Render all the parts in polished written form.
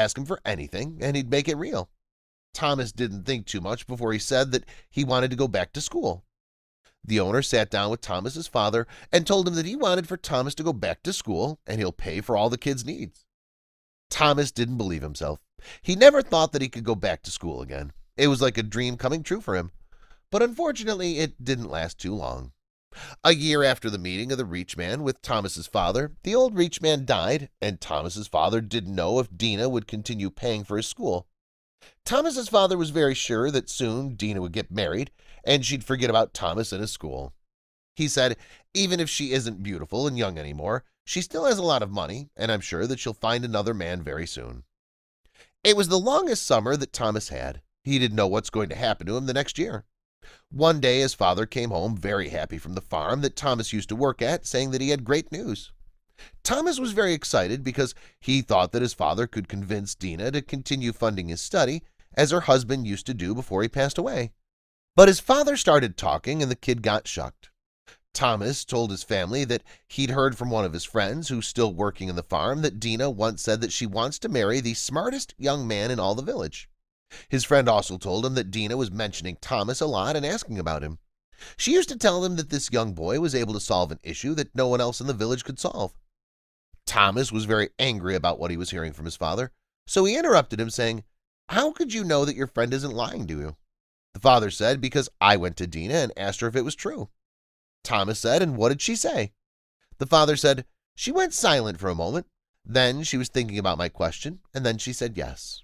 ask him for anything, and he'd make it real. Thomas didn't think too much before he said that he wanted to go back to school. The owner sat down with Thomas's father and told him that he wanted for Thomas to go back to school and he'll pay for all the kid's needs. Thomas didn't believe himself. He never thought that he could go back to school again. It was like a dream coming true for him. But unfortunately, it didn't last too long. A year after the meeting of the rich man with Thomas's father, the old rich man died, and Thomas's father didn't know if Dina would continue paying for his school. Thomas's father was very sure that soon Dina would get married, and she'd forget about Thomas and his school. He said, even if she isn't beautiful and young anymore, she still has a lot of money, and I'm sure that she'll find another man very soon. It was the longest summer that Thomas had. He didn't know what's going to happen to him the next year. One day his father came home very happy from the farm that Thomas used to work at, saying that he had great news. Thomas was very excited because he thought that his father could convince Dina to continue funding his study, as her husband used to do before he passed away. But his father started talking and the kid got shocked. Thomas told his family that he'd heard from one of his friends who's still working in the farm that Dina once said that she wants to marry the smartest young man in all the village. His friend also told him that Dina was mentioning Thomas a lot and asking about him. She used to tell him that this young boy was able to solve an issue that no one else in the village could solve. Thomas was very angry about what he was hearing from his father, so he interrupted him, saying, "How could you know that your friend isn't lying to you?" The father said, "Because I went to Dina and asked her if it was true." Thomas said, "And what did she say?" The father said, "She went silent for a moment. Then she was thinking about my question, and then she said yes."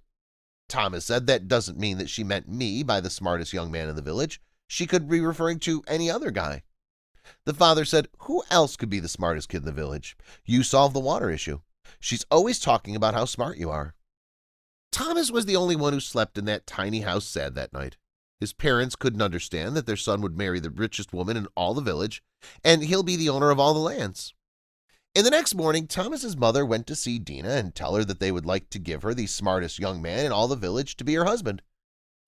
Thomas said, "That doesn't mean that she meant me by the smartest young man in the village. She could be referring to any other guy." The father said, "Who else could be the smartest kid in the village? You solved the water issue. She's always talking about how smart you are." Thomas was the only one who slept in that tiny house sad that night. His parents couldn't understand that their son would marry the richest woman in all the village, and he'll be the owner of all the lands. In the next morning, Thomas's mother went to see Dina and tell her that they would like to give her the smartest young man in all the village to be her husband.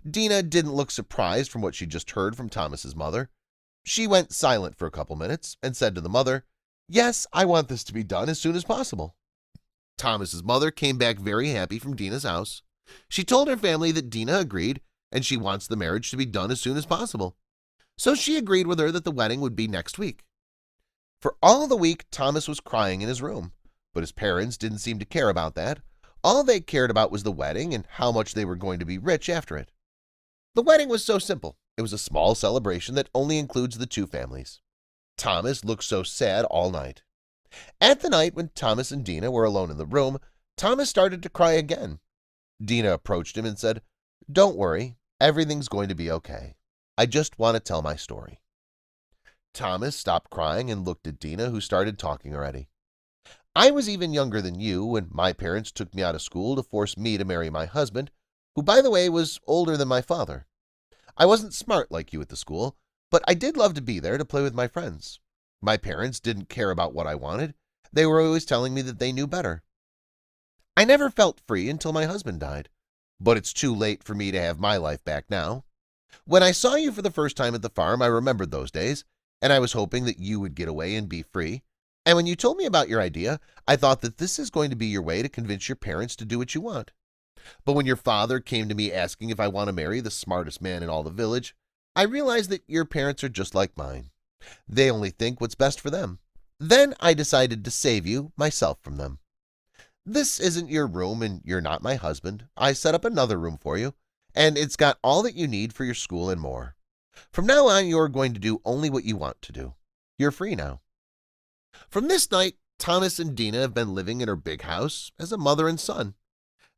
Dina didn't look surprised from what she just heard from Thomas's mother. She went silent for a couple minutes and said to the mother, "Yes, I want this to be done as soon as possible." Thomas's mother came back very happy from Dina's house. She told her family that Dina agreed, and she wants the marriage to be done as soon as possible. So she agreed with her that the wedding would be next week. For all the week, Thomas was crying in his room, but his parents didn't seem to care about that. All they cared about was the wedding and how much they were going to be rich after it. The wedding was so simple. It was a small celebration that only includes the two families. Thomas looked so sad all night. At the night when Thomas and Dina were alone in the room, Thomas started to cry again. Dina approached him and said, "Don't worry, everything's going to be okay. I just want to tell my story." Thomas stopped crying and looked at Dina, who started talking already. "I was even younger than you when my parents took me out of school to force me to marry my husband, who, by the way, was older than my father. I wasn't smart like you at the school, but I did love to be there to play with my friends. My parents didn't care about what I wanted. They were always telling me that they knew better. I never felt free until my husband died, but it's too late for me to have my life back now. When I saw you for the first time at the farm, I remembered those days, and I was hoping that you would get away and be free. And when you told me about your idea, I thought that this is going to be your way to convince your parents to do what you want. But when your father came to me asking if I want to marry the smartest man in all the village, I realized that your parents are just like mine. They only think what's best for them. Then I decided to save you myself from them. This isn't your room and you're not my husband. I set up another room for you, and it's got all that you need for your school and more. From now on, you're going to do only what you want to do. You're free now." From this night, Thomas and Dina have been living in her big house as a mother and son.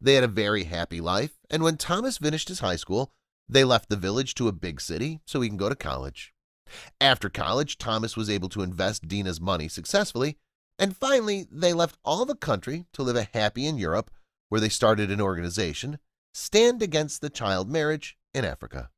They had a very happy life, and when Thomas finished his high school, they left the village to a big city so he can go to college. After college, Thomas was able to invest Dina's money successfully, and finally they left all the country to live happy in Europe, where they started an organization, Stand Against the Child Marriage in Africa.